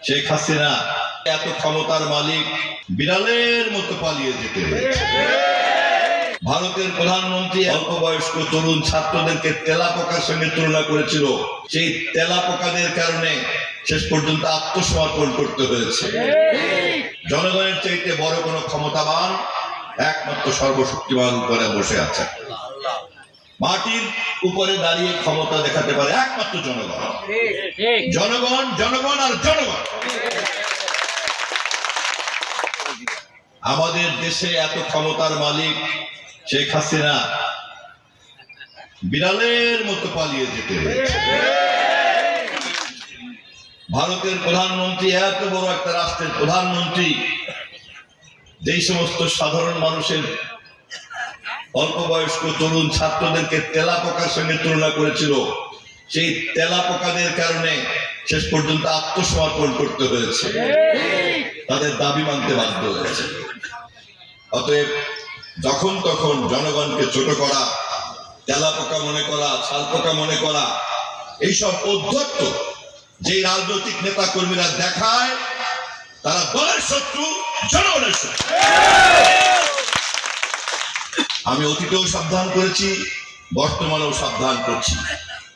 শেখ হাসিনা এত ক্ষমতার মালিক, বিড়ালের মতো পালিয়ে যেতে হয়েছে। ভারতের প্রধানমন্ত্রী অল্প বয়স্ক তরুণ ছাত্রদেরকে তেলাপোকার সঙ্গে তুলনা করেছিল। সেই তেলাপোকাদের কারণে শেষ পর্যন্ত আত্মসমর্পণ করতে হয়েছে। জনগণের চাইতে বড় কোনো ক্ষমতাবান একমাত্র সর্বশক্তিমান উপরে বসে আছে। মাটির উপরে দাঁড়িয়ে ক্ষমতা দেখাতে পারে একমাত্র জনগণ। জনগণ জনগণ আর জনগণ। আমাদের দেশে এত ক্ষমতার মালিক শেখ হাসিনা বিড়ালের মতো পালিয়ে যেতে হয়েছে। ভারতের প্রধানমন্ত্রী এত বড় একটা রাষ্ট্রের প্রধানমন্ত্রী, যেই সমস্ত সাধারণ মানুষের অল্প বয়স্ক তরুণ ছাত্রদেরকে তেলাপোকার সঙ্গে তুলনা করেছিল, সেই তেলাপোকাদের কারণে শেষ পর্যন্ত আত্মসমর্পণ করতে হয়েছে, তাদের দাবি মানতে বাধ্য হয়েছে। অতএব যখন তখন জনগণকে ছোট করা, তেলাপোকা মনে করা, ছালপোকা মনে করা, এইসব অধ্যত্ত যে রাজনৈতিক নেতা কর্মীরা দেখায়, তারা দলের শত্রু, জনগণের শত্রু। আমি অতীতেও সাবধান করেছি, বর্তমানেও সাবধান করছি।